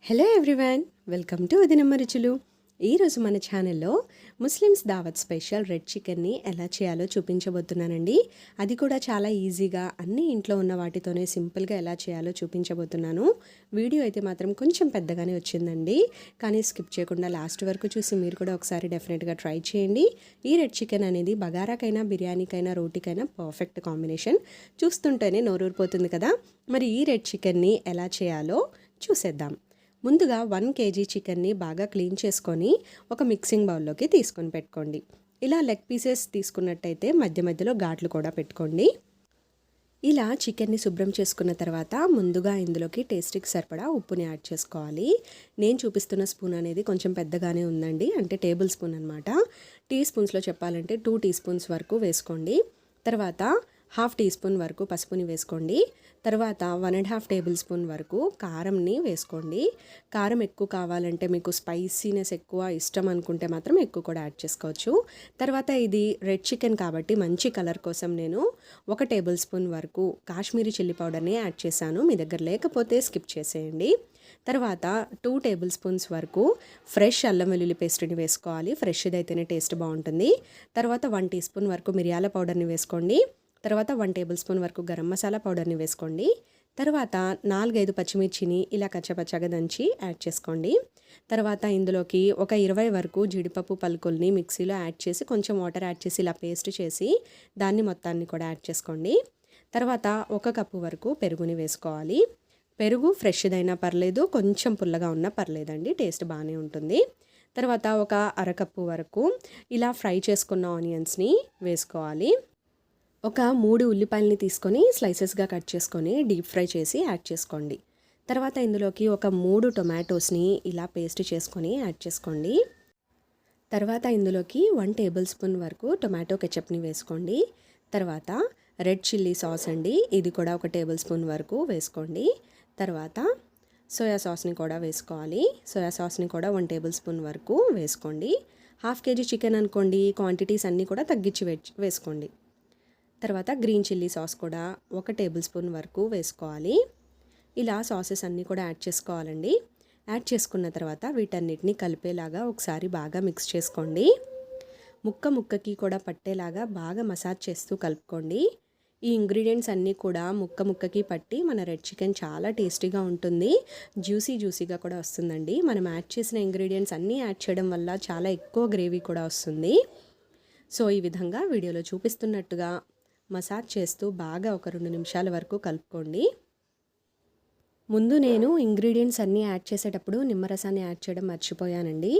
Hello everyone, welcome to వదినమ్మ రుచులు. ఈరోజు మన ఛానల్లో ముస్లిమ్స్ దావత్ స్పెషల్ రెడ్ చికెన్ని ఎలా చేయాలో చూపించబోతున్నానండి. అది కూడా చాలా ఈజీగా అన్ని ఇంట్లో ఉన్న వాటితోనే సింపుల్గా ఎలా చేయాలో చూపించబోతున్నాను. వీడియో అయితే మాత్రం కొంచెం పెద్దగానే వచ్చిందండి, కానీ స్కిప్ చేయకుండా లాస్ట్ వరకు చూసి మీరు కూడా ఒకసారి డెఫినెట్గా ట్రై చేయండి. ఈ రెడ్ చికెన్ అనేది బగారాకైనా, బిర్యానీకైనా, రోటీకైనా పర్ఫెక్ట్ కాంబినేషన్. చూస్తుంటేనే నోరూరిపోతుంది కదా. మరి ఈ రెడ్ చికెన్ని ఎలా చేయాలో చూసేద్దాం. ముందుగా 1 kg చికెన్ని బాగా క్లీన్ చేసుకొని ఒక మిక్సింగ్ బౌల్లోకి తీసుకొని పెట్టుకోండి. ఇలా లెగ్ పీసెస్ తీసుకున్నట్టయితే మధ్య మధ్యలో ఘాట్లు కూడా పెట్టుకోండి. ఇలా చికెన్ని శుభ్రం చేసుకున్న తర్వాత ముందుగా ఇందులోకి టేస్ట్కి సరిపడా ఉప్పుని యాడ్ చేసుకోవాలి. నేను చూపిస్తున్న స్పూన్ అనేది కొంచెం పెద్దగానే ఉందండి, అంటే టేబుల్ స్పూన్ అనమాట. టీ స్పూన్స్లో చెప్పాలంటే 2 టీ స్పూన్స్ వరకు వేసుకోండి. తర్వాత 1/2 టీ స్పూన్ వరకు పసుపుని వేసుకోండి. తర్వాత 1.5 టేబుల్ స్పూన్ వరకు కారంని వేసుకోండి. కారం ఎక్కువ కావాలంటే, మీకు స్పైసీనెస్ ఎక్కువ ఇష్టం అనుకుంటే మాత్రం ఎక్కువ కూడా యాడ్ చేసుకోవచ్చు. తర్వాత ఇది రెడ్ చికెన్ కాబట్టి మంచి కలర్ కోసం నేను 1 టేబుల్ స్పూన్ వరకు కాశ్మీరీ చిల్లీ పౌడర్ని యాడ్ చేశాను. మీ దగ్గర లేకపోతే స్కిప్ చేసేయండి. తర్వాత 2 టేబుల్ స్పూన్స్ వరకు ఫ్రెష్ అల్లం వెల్లుల్లి పేస్ట్ని వేసుకోవాలి. ఫ్రెష్ది అయితేనే టేస్ట్ బాగుంటుంది. తర్వాత 1 టీ స్పూన్ వరకు మిరియాల పౌడర్ని వేసుకోండి. తర్వాత 1 టేబుల్ స్పూన్ వరకు గరం మసాలా పౌడర్ని వేసుకోండి. తర్వాత 4-5 పచ్చిమిర్చిని ఇలా కచ్చపచ్చగా దంచి యాడ్ చేసుకోండి. తర్వాత ఇందులోకి ఒక 20 వరకు జీడిపప్పు పలుకుల్ని మిక్సీలో యాడ్ చేసి కొంచెం వాటర్ యాడ్ చేసి ఇలా పేస్ట్ చేసి దాన్ని మొత్తాన్ని కూడా యాడ్ చేసుకోండి. తర్వాత 1 కప్పు వరకు పెరుగుని వేసుకోవాలి. పెరుగు ఫ్రెష్దైనా పర్లేదు, కొంచెం పుల్లగా ఉన్నా పర్లేదండి, టేస్ట్ బాగానే ఉంటుంది. తర్వాత ఒక 1/2 కప్పు వరకు ఇలా ఫ్రై చేసుకున్న ఆనియన్స్ని వేసుకోవాలి. ఒక 3 ఉల్లిపాయలని తీసుకొని స్లైసెస్గా కట్ చేసుకొని డీప్ ఫ్రై చేసి యాడ్ చేసుకోండి. తర్వాత ఇందులోకి ఒక 3 టొమాటోస్ని ఇలా పేస్ట్ చేసుకొని యాడ్ చేసుకోండి. తర్వాత ఇందులోకి 1 టేబుల్ స్పూన్ వరకు టొమాటో కెచప్ని వేసుకోండి. తర్వాత రెడ్ చిల్లీ సాస్ అండి, ఇది కూడా 1 టేబుల్ స్పూన్ వరకు వేసుకోండి. తర్వాత సోయా సాస్ని కూడా వేసుకోవాలి. సోయా సాస్ని కూడా 1 టేబుల్ స్పూన్ వరకు వేసుకోండి. 1/2 kg చికెన్ అనుకోండి, క్వాంటిటీస్ అన్నీ కూడా తగ్గించి వేసుకోండి. తర్వాత గ్రీన్ చిల్లీ సాస్ కూడా 1 టేబుల్ స్పూన్ వరకు వేసుకోవాలి. ఇలా సాసెస్ అన్నీ కూడా యాడ్ చేసుకోవాలండి. యాడ్ చేసుకున్న తర్వాత వీటన్నిటిని కలిపేలాగా ఒకసారి బాగా మిక్స్ చేసుకోండి. ముక్కకి కూడా పట్టేలాగా బాగా మసాజ్ చేస్తూ కలుపుకోండి. ఈ ఇంగ్రీడియంట్స్ అన్నీ కూడా ముక్కకి పట్టి మన రెడ్ చికెన్ చాలా టేస్టీగా ఉంటుంది. జ్యూసీగా కూడా వస్తుందండి. మనం యాడ్ చేసిన ఇంగ్రీడియంట్స్ అన్నీ యాడ్ చేయడం వల్ల చాలా ఎక్కువ గ్రేవీ కూడా వస్తుంది. సో ఈ విధంగా వీడియోలో చూపిస్తున్నట్టుగా మసాజ్ చేస్తూ బాగా ఒక 2 నిమిషాల వరకు కలుపుకోండి. ముందు నేను ఇంగ్రీడియంట్స్ అన్నీ యాడ్ చేసేటప్పుడు నిమ్మరసాన్ని యాడ్ చేయడం మర్చిపోయానండి.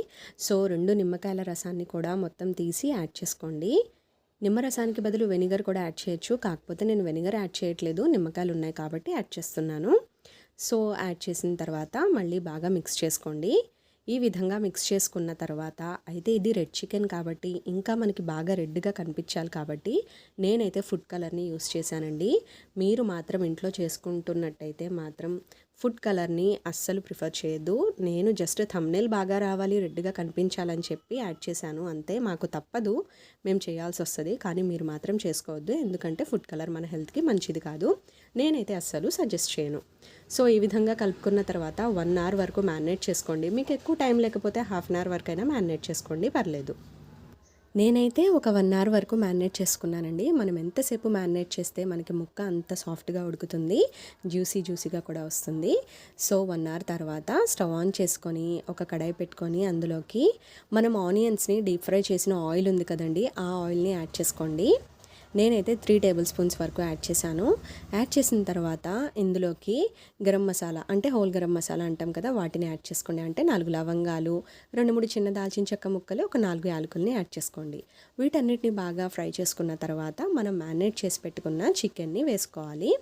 సో 2 నిమ్మకాయల రసాన్ని కూడా మొత్తం తీసి యాడ్ చేసుకోండి. నిమ్మరసానికి బదులు వెనిగర్ కూడా యాడ్ చేయొచ్చు, కాకపోతే నేను వెనిగర్ యాడ్ చేయట్లేదు, నిమ్మకాయలు ఉన్నాయి కాబట్టి యాడ్ చేస్తున్నాను. సో యాడ్ చేసిన తర్వాత మళ్ళీ బాగా మిక్స్ చేసుకోండి. ఈ విధంగా మిక్స్ చేసుకున్న తర్వాత అయితే ఇది రెడ్ చికెన్ కాబట్టి ఇంకా మనకి బాగా రెడ్గా కనిపించాలి కాబట్టి నేనైతే ఫుడ్ కలర్ని యూస్ చేశానండి. మీరు మాత్రం ఇంట్లో చేసుకుంటున్నట్టయితే మాత్రం ఫుడ్ కలర్ని అస్సలు ప్రిఫర్ చేయొద్దు. నేను జస్ట్ థంబ్నెయిల్ బాగా రావాలి, రెడ్గా కనిపించాలని చెప్పి యాడ్ చేశాను అంతే. మాకు తప్పదు, మేము చేయాల్సి వస్తుంది, కానీ మీరు మాత్రం చేసుకోవద్దు, ఎందుకంటే ఫుడ్ కలర్ మన హెల్త్కి మంచిది కాదు. నేనైతే అస్సలు సజెస్ట్ చేయను. సో ఈ విధంగా కలుపుకున్న తర్వాత 1 అవర్ వరకు మ్యారినేట్ చేసుకోండి. మీకు ఎక్కువ టైం లేకపోతే 1/2 అవర్ వరకైనా మ్యారినేట్ చేసుకోండి, పర్లేదు. నేనైతే ఒక 1 అవర్ వరకు మ్యారినేట్ చేసుకున్నానండి. మనం ఎంతసేపు మ్యారినేట్ చేస్తే మనకి ముక్క అంత సాఫ్ట్గా ఉడుకుతుంది, జ్యూసీగా కూడా వస్తుంది. సో 1 అవర్ తర్వాత స్టవ్ ఆన్ చేసుకొని ఒక కడాయి పెట్టుకొని అందులోకి మనం ఆనియన్స్ని డీప్ ఫ్రై చేసిన ఆయిల్ ఉంది కదండి, ఆ ఆయిల్ని యాడ్ చేసుకోండి. నేనైతే 3 టేబుల్ స్పూన్స్ వరకు యాడ్ చేశాను. యాడ్ చేసిన తర్వాత ఇందులోకి గరం మసాలా, అంటే హోల్ గరం మసాలా అంటాం కదా, వాటిని యాడ్ చేసుకోండి. అంటే 4 లవంగాలు, 2-3 చిన్న దాల్చిన చెక్క ముక్కలు, ఒక 4 యాలకుల్ని యాడ్ చేసుకోండి. వీటన్నిటిని బాగా ఫ్రై చేసుకున్న తర్వాత మనం మ్యారినేట్ చేసి పెట్టుకున్న చికెన్ని వేసుకోవాలి.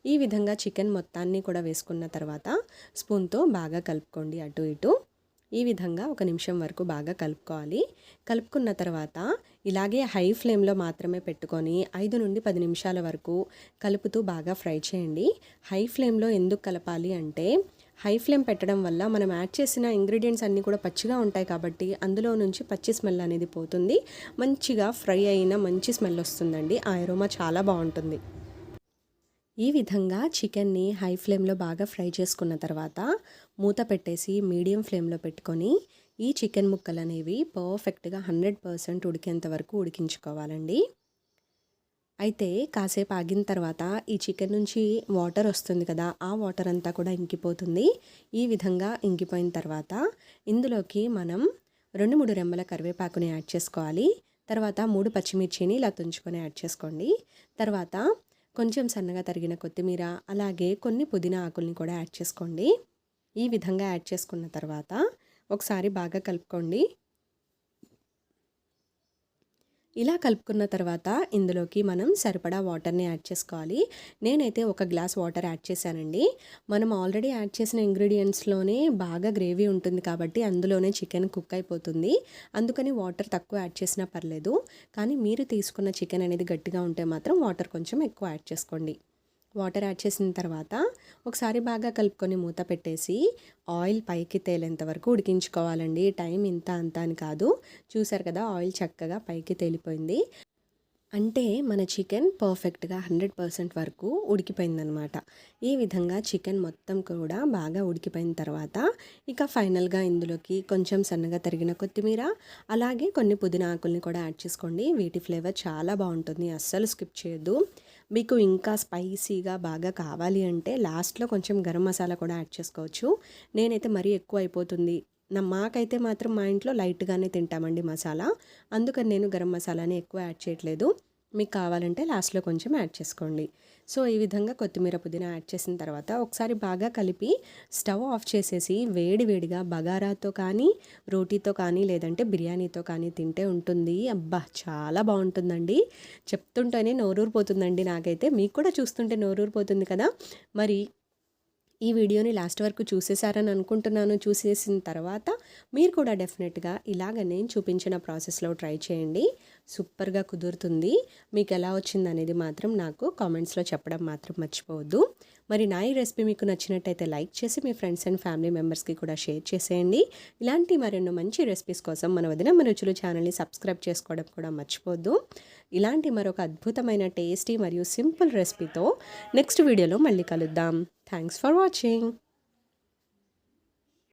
ఈ విధంగా చికెన్ మొత్తాన్ని కూడా వేసుకున్న తర్వాత స్పూన్తో బాగా కలుపుకోండి అటు ఇటు. ఈ విధంగా 1 నిమిషం వరకు బాగా కలుపుకోవాలి. కలుపుకున్న తర్వాత ఇలాగే హై ఫ్లేమ్లో మాత్రమే పెట్టుకొని 5 నుండి 10 నిమిషాల వరకు కలుపుతూ బాగా ఫ్రై చేయండి. హై ఫ్లేమ్లో ఎందుకు కలపాలి అంటే, హై ఫ్లేమ్ పెట్టడం వల్ల మనం యాడ్ చేసిన ఇంగ్రీడియంట్స్ అన్నీ కూడా పచ్చిగా ఉంటాయి కాబట్టి అందులో నుంచి పచ్చి స్మెల్ అనేది పోతుంది. మంచిగా ఫ్రై అయిన మంచి స్మెల్ వస్తుందండి. ఆ అరోమా చాలా బాగుంటుంది. ఈ విధంగా చికెన్ని హై ఫ్లేమ్లో బాగా ఫ్రై చేసుకున్న తర్వాత మూత పెట్టేసి మీడియం ఫ్లేమ్లో పెట్టుకొని ఈ చికెన్ ముక్కలు అనేవి పర్ఫెక్ట్గా 100% ఉడికేంత వరకు ఉడికించుకోవాలండి. అయితే కాసేపు ఆగిన తర్వాత ఈ చికెన్ నుంచి వాటర్ వస్తుంది కదా, ఆ వాటర్ అంతా కూడా ఇంకిపోతుంది. ఈ విధంగా ఇంకిపోయిన తర్వాత ఇందులోకి మనం 2-3 రెమ్మల కరివేపాకుని యాడ్ చేసుకోవాలి. తర్వాత 3 పచ్చిమిర్చిని ఇలా తుంచుకొని యాడ్ చేసుకోండి. తర్వాత కొంచెం సన్నగా తరిగిన కొత్తిమీర, అలాగే కొన్ని పుదీనా ఆకుల్ని కూడా యాడ్ చేసుకోండి. ఈ విధంగా యాడ్ చేసుకున్న తర్వాత ఒకసారి బాగా కలుపుకోండి. ఇలా కలుపుకున్న తర్వాత ఇందులోకి మనం సరిపడా వాటర్ని యాడ్ చేసుకోవాలి. నేనైతే 1 గ్లాస్ వాటర్ యాడ్ చేశానండి. మనం ఆల్రెడీ యాడ్ చేసిన ఇంగ్రీడియంట్స్లోనే బాగా గ్రేవీ ఉంటుంది కాబట్టి అందులోనే చికెన్ కుక్ అయిపోతుంది. అందుకని వాటర్ తక్కువ యాడ్ చేసినా పర్లేదు. కానీ మీరు తీసుకున్న చికెన్ అనేది గట్టిగా ఉంటే మాత్రం వాటర్ కొంచెం ఎక్కువ యాడ్ చేసుకోండి. వాటర్ యాడ్ చేసిన తర్వాత ఒకసారి బాగా కలుపుకొని మూత పెట్టేసి ఆయిల్ పైకి తేలేంత వరకు ఉడికించుకోవాలండి. టైం ఇంత అంత అని కాదు. చూసారు కదా, ఆయిల్ చక్కగా పైకి తేలిపోయింది. అంటే మన చికెన్ పర్ఫెక్ట్గా 100% వరకు ఉడికిపోయిందనమాట. ఈ విధంగా చికెన్ మొత్తం కూడా బాగా ఉడికిపోయిన తర్వాత ఇక ఫైనల్గా ఇందులోకి కొంచెం సన్నగా తరిగిన కొత్తిమీర, అలాగే కొన్ని పుదీనా ఆకుల్ని కూడా యాడ్ చేసుకోండి. వీటి ఫ్లేవర్ చాలా బాగుంటుంది, అస్సలు స్కిప్ చేయొద్దు. మీకు ఇంకా స్పైసీగా బాగా కావాలి అంటే లాస్ట్లో కొంచెం గరం మసాలా కూడా యాడ్ చేసుకోవచ్చు. నేనైతే మరీ ఎక్కువ అయిపోతుంది, మాకైతే మాత్రం మా ఇంట్లో లైట్గానే తింటామండి మసాలా, అందుకని నేను గరం మసాలాని ఎక్కువ యాడ్ చేయట్లేదు. మీకు కావాలంటే లాస్ట్లో కొంచెం యాడ్ చేసుకోండి. సో ఈ విధంగా కొత్తిమీర పుదీనా యాడ్ చేసిన తర్వాత ఒకసారి బాగా కలిపి స్టవ్ ఆఫ్ చేసేసి వేడివేడిగా బగారాతో కానీ, రోటీతో కానీ, లేదంటే బిర్యానీతో కానీ తింటే ఉంటుంది. అబ్బా చాలా బాగుంటుందండి. చెప్తుంటేనే నోరూరిపోతుందండి నాకైతే. మీకు కూడా చూస్తుంటే నోరూరిపోతుంది కదా. మరి ఈ వీడియోని లాస్ట్ వరకు చూసేసారని అనుకుంటున్నాను. చూసేసిన తర్వాత మీరు కూడా డెఫినెట్గా ఇలాగ నేను చూపించిన ప్రాసెస్లో ట్రై చేయండి. సూపర్గా కుదురుతుంది. మీకు ఎలా వచ్చిందనేది మాత్రం నాకు కామెంట్స్లో చెప్పడం మాత్రం మర్చిపోవద్దు. మరి నా ఈ రెసిపీ మీకు నచ్చినట్టయితే లైక్ చేసి మీ ఫ్రెండ్స్ అండ్ ఫ్యామిలీ మెంబర్స్కి కూడా షేర్ చేసేయండి. ఇలాంటి మరెన్నో మంచి రెసిపీస్ కోసం మన వదినమ్మ రుచులు ఛానల్ని సబ్స్క్రైబ్ చేసుకోవడం కూడా మర్చిపోవద్దు. ఇలాంటి మరొక అద్భుతమైన టేస్టీ మరియు సింపుల్ రెసిపీతో నెక్స్ట్ వీడియోలో మళ్ళీ కలుద్దాం. Thanks for watching.